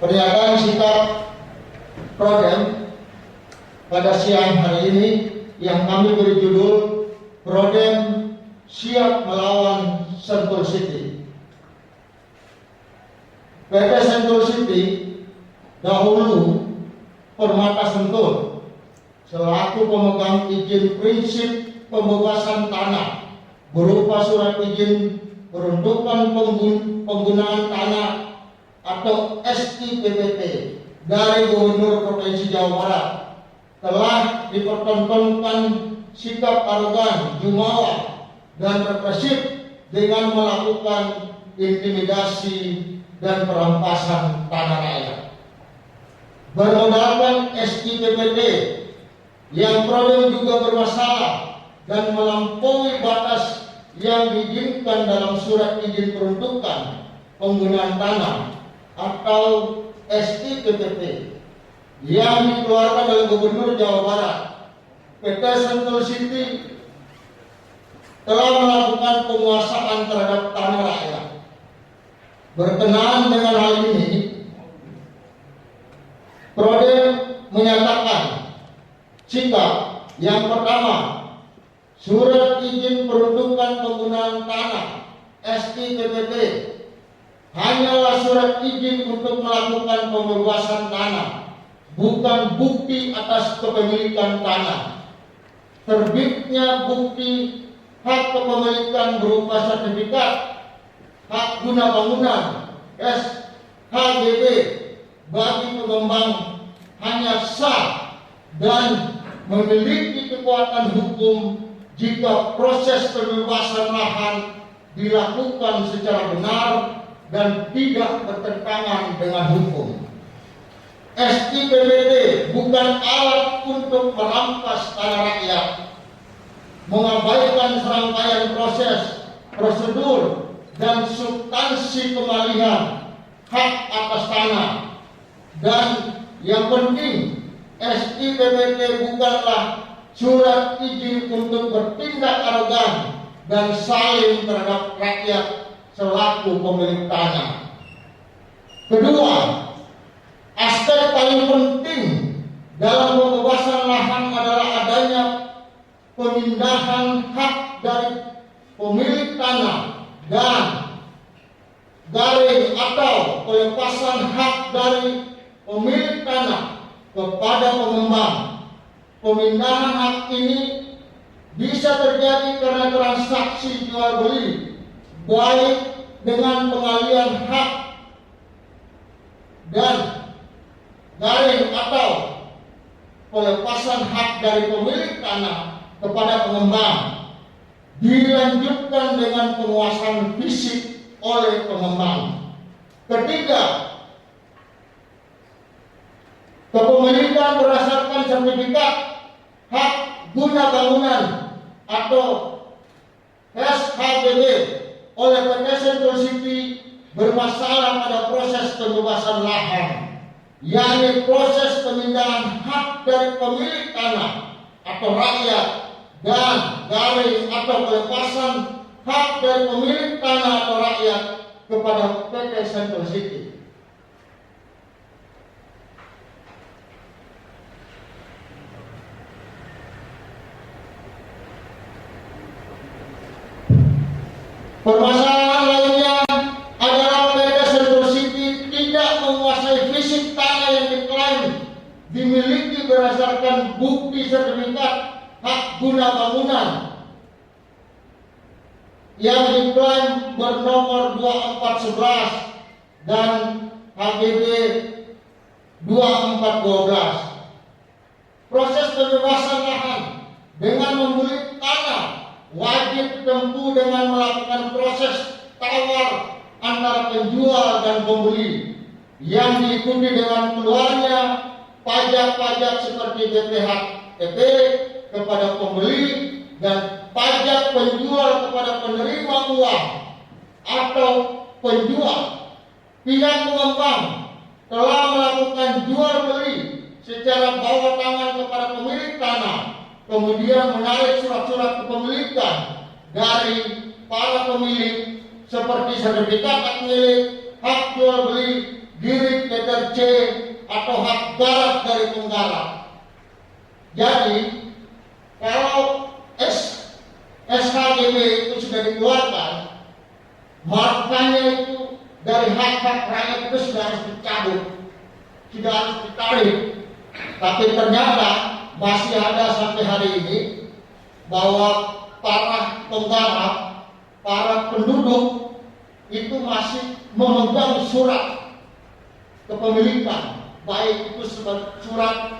Pernyataan sikap Prodem pada siang hari ini yang kami beri judul Prodem siap melawan Sentul City. PT Sentul City dahulu Permata Sentul selaku pemegang izin prinsip pembebasan tanah berupa surat izin peruntukan penggunaan tanah atau SIPPT dari Gubernur Provinsi Jawa Barat telah dipertontonkan sikap arogan, jumawa, dan represif dengan melakukan intimidasi dan perampasan tanah rakyat. Bermodalkan SIPPT yang Prodem juga bermasalah dan melampaui batas yang diizinkan dalam surat izin peruntukan penggunaan tanah atau SIPPT yang dikeluarkan oleh Gubernur Jawa Barat. PT Sentul City telah melakukan penguasaan terhadap tanah rakyat. Berkenaan dengan hal ini, Prodem menyatakan sikap yang pertama, surat izin peruntukan penggunaan tanah SIPPT hanyalah surat izin untuk melakukan pembebasan tanah, bukan bukti atas kepemilikan tanah. Terbitnya bukti hak kepemilikan berupa sertifikat hak guna bangunan SHGB bagi pengembang hanya sah dan memiliki kekuatan hukum jika proses pembebasan lahan dilakukan secara benar dan tidak bertentangan dengan hukum. SIPPT bukan alat untuk merampas tanah rakyat, mengabaikan serangkaian proses, prosedur, dan substansi pengalihan hak atas tanah. Dan yang penting, SIPPT bukanlah surat izin untuk bertindak arogan dan saling terhadap rakyat selaku pemilik tanah. Kedua, aspek paling penting dalam pembebasan lahan adalah adanya pemindahan hak dari pemilik tanah dan atau pelepasan hak dari pemilik tanah kepada pengembang. Pemindahan hak ini bisa terjadi karena transaksi jual beli, baik dengan pengalian hak dan atau pelepasan hak dari pemilik tanah kepada pengembang, dilanjutkan dengan penguasaan fisik oleh pengembang. Ketiga, kepemilikan berdasarkan sertifikat hak guna bangunan atau SHGB oleh PT Sentul City bermasalah pada proses pembebasan lahan, yakni proses pemindahan hak dari pemilik tanah atau rakyat dan atau pelepasan hak dari pemilik tanah atau rakyat kepada PT Sentul City. Permasalahan lainnya adalah PT Sentul City tidak menguasai fisik tanah yang diklaim dimiliki berdasarkan bukti sertifikat hak guna bangunan yang diklaim bernomor 2411 dan HGB 2412. Proses pembebasan lahan dengan membeli tanah wajib ditempuh dengan melakukan proses tawar antara penjual dan pembeli yang diikuti dengan keluarnya pajak-pajak seperti BPHTB kepada pembeli dan pajak penjual kepada penerima uang atau penjual. Pihak pengembang telah melakukan jual beli secara bawah tangan kepada pemilik tanah, kemudian menarik surat-surat kepemilikan dari para pemilik seperti sertifikat hak milik, hak jual beli, diri meter C atau hak garap dari penggarap. Jadi kalau SHGB itu sudah dikeluarkan, makanya itu dari hak-hak rakyat itu sudah harus dicabut, sudah harus ditarik. Tapi ternyata masih ada sampai hari ini bahwa para penggarap, para penduduk itu masih memegang surat kepemilikan, baik itu surat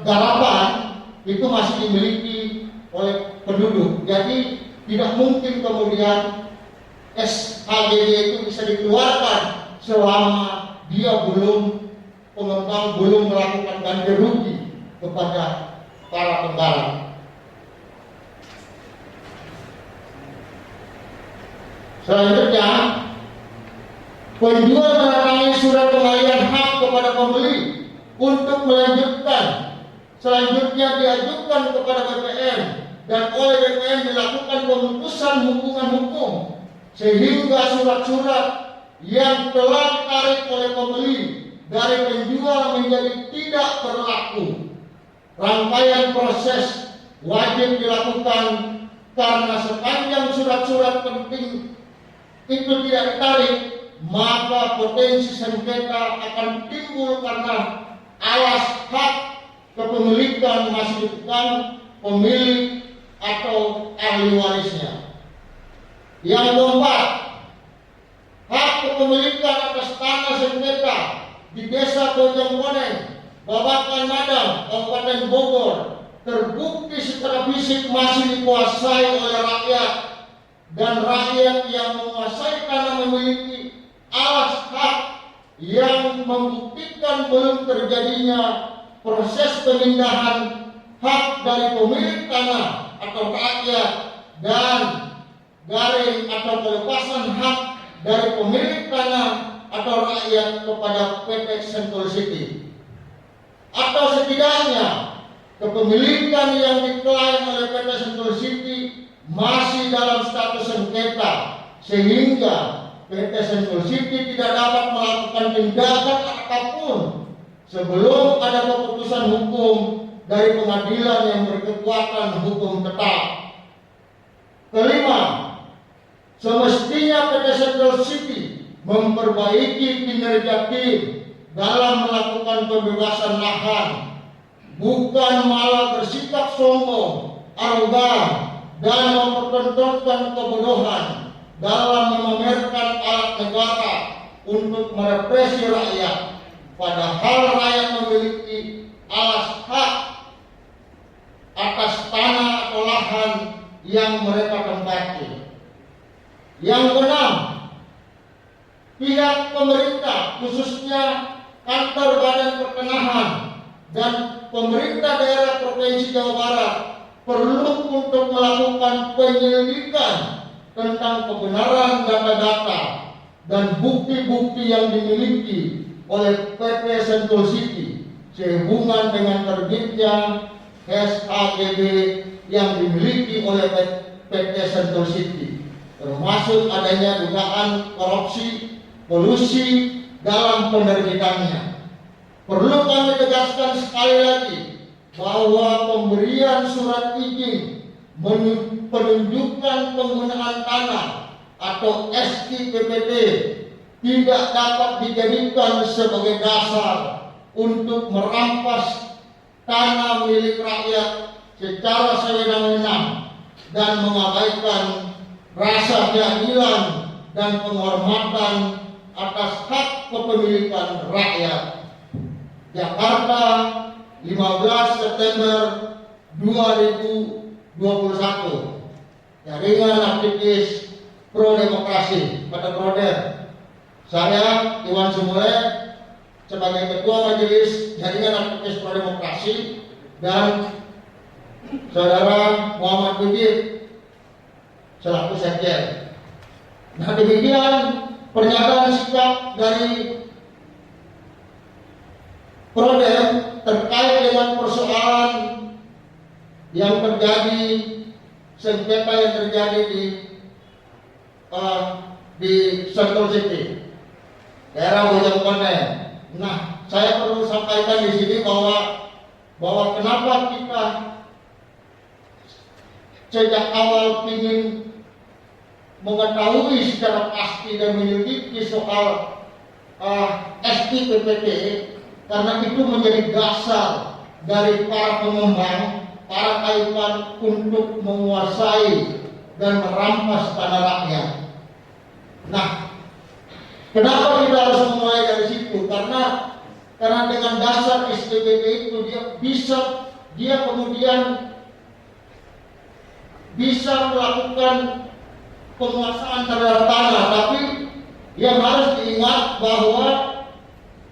garapan itu masih dimiliki oleh penduduk. Jadi tidak mungkin kemudian SHGB itu bisa dikeluarkan selama dia pengembang belum melakukan ganti rugi kepada para penggarap. Selanjutnya, penjual menandatangani surat pengalihan hak kepada pembeli untuk melanjutkan. Selanjutnya diajukan kepada BPN dan oleh BPN dilakukan pemutusan hubungan hukum sehingga surat-surat yang telah ditarik oleh pembeli dari penjual menjadi tidak berlaku. Rangkaian proses wajib dilakukan karena sepanjang surat-surat penting itu tidak ditarik, maka potensi sengketa akan timbul karena alas hak kepemilikan masih dipegang pemilik atau ahli warisnya. Yang keempat, hak kepemilikan atas tanah sengketa di Desa Bojongkoneng, Babakan Madang, Kabupaten Bogor terbukti secara fisik masih dikuasai oleh rakyat, dan rakyat yang menguasai tanah memiliki alas hak yang membuktikan belum terjadinya proses pemindahan hak dari pemilik tanah atau rakyat dan garing atau pelepasan hak dari pemilik tanah atau rakyat kepada PT Sentul City. Atau setidaknya kepemilikan yang diklaim oleh PT Sentul City masih dalam status sengketa, sehingga PT Sentul City tidak dapat melakukan tindakan apapun sebelum ada keputusan hukum dari pengadilan yang berkekuatan hukum tetap. Kelima, semestinya PT Sentul City memperbaiki kinerja tim dalam melakukan pembebasan lahan, bukan malah bersikap sombong, arogan, dan mempertontonkan kebodohan dalam memamerkan alat negara untuk merepresi rakyat, padahal rakyat memiliki alas hak atas tanah atau lahan yang mereka tempati. Yang keenam, pihak pemerintah khususnya kantor Badan Pertanahan dan pemerintah daerah Provinsi Jawa Barat perlu untuk melakukan penyelidikan tentang kebenaran data-data dan bukti-bukti yang dimiliki oleh PT Sentul City sehubungan dengan terbitnya SHGB yang dimiliki oleh PT Sentul City, termasuk adanya dugaan korupsi, kolusi dalam penerbitannya. Perlu kami tegaskan sekali lagi bahwa pemberian surat izin penunjukan penggunaan tanah atau SIPPT tidak dapat dijadikan sebagai dasar untuk merampas tanah milik rakyat secara sewenang-wenang dan mengabaikan rasa keadilan dan penghormatan atas hak kepemilikan rakyat. Jakarta, 15 September 2021. Jaringan aktivis pro demokrasi pada Proder. Saya Iwan Sumule sebagai Ketua Majelis Jaringan Aktivis Pro Demokrasi dan Saudara Muhammad Bujib selaku sekjen. Nah, demikian pernyataan sikap dari Proder terkait dengan persoalan yang terjadi, sengketa yang terjadi di Sentul City, daerah Bojongkoneng, Nah, saya perlu sampaikan di sini bahwa kenapa kita sejak awal ingin mengetahui secara pasti dan menyelidiki soal SIPPT, karena itu menjadi dasar dari para pengembang, para kaitan untuk menguasai dan merampas tanah rakyat. Nah, kenapa kita harus memulai dari situ? Karena dengan dasar SIPPT itu dia kemudian bisa melakukan penguasaan terhadap tanah, tapi yang harus diingat bahwa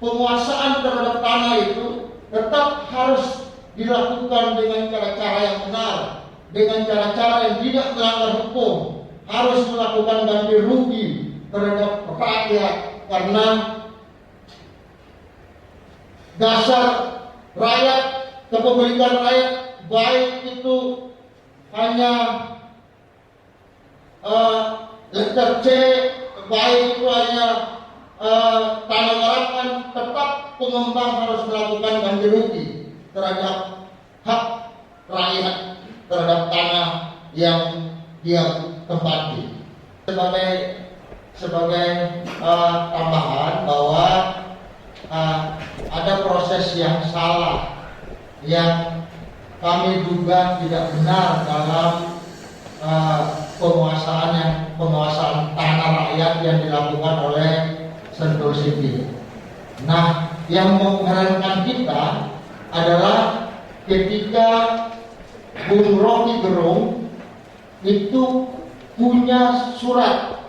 penguasaan terhadap tanah itu tetap harus dilakukan dengan cara-cara yang benar, dengan cara-cara yang tidak melanggar hukum, harus melakukan ganti rugi terhadap rakyat, karena dasar rakyat, kepemilikan rakyat, baik itu hanya letter C, baik itu hanya tanah garapan, tetap pengembang harus melakukan ganti rugi terhadap hak rakyat, terhadap tanah yang dia tempati. Sebagai tambahan bahwa ada proses yang salah yang kami duga tidak benar dalam penguasaan tanah rakyat yang dilakukan oleh Sentul City. Nah, yang mengherankan kita adalah ketika Bung Rocky Gerung itu punya surat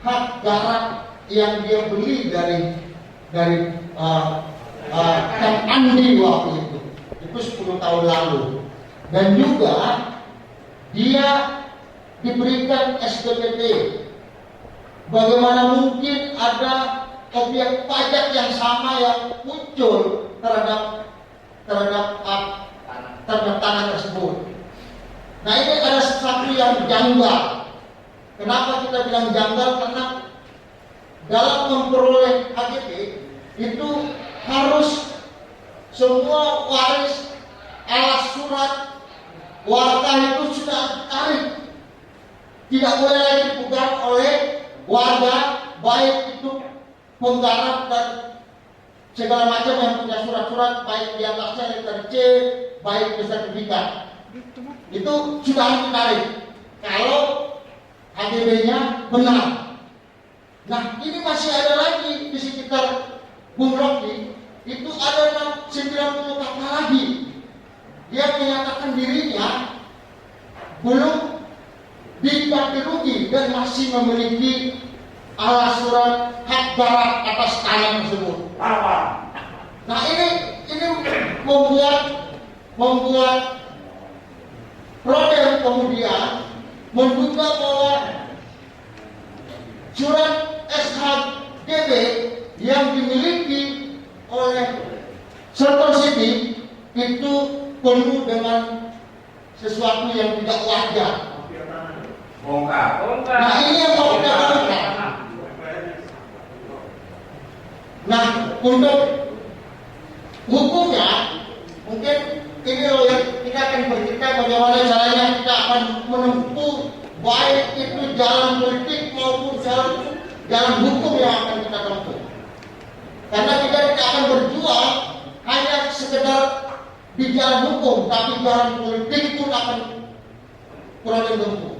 hak garap yang dia beli dari Kang Andi waktu itu 10 tahun lalu, dan juga dia diberikan SPPT. Bagaimana mungkin ada objek pajak yang sama yang muncul terhadap tanah tersebut? Nah, ini ada sesuatu yang janggal. Kenapa kita bilang janggal? Karena dalam memperoleh HGP itu harus semua waris alas surat warga itu sudah ditarik, tidak boleh lagi dipegang oleh warga, baik itu penggarap dan segala macam yang punya surat-surat, baik di atasnya letter C, baik sertifikat, itu sudah ditarik kalau HGB-nya benar. Nah, ini masih ada lagi di sekitar Bung Rocky, itu ada 90 kakak lagi yang menyatakan dirinya belum diganti rugi dan masih memiliki alas surat hak garap atas tanah tersebut. Nah, ini membuat problem kemudian menduga bahwa surat SHGB yang dimiliki oleh Sentul City itu penuh dengan sesuatu yang tidak wajar. Nah, ini yang mau kita lakukan. Nah, untuk hukumnya mungkin ini loh yang kita akan bercerita bagaimana caranya kita akan menempuh, baik itu jalan politik maupun jalan hukum yang akan kita tempuh. Karena kita tidak akan berjuang hanya sekedar di jalan hukum, tapi jalan politik pun akan kurang ditempuh.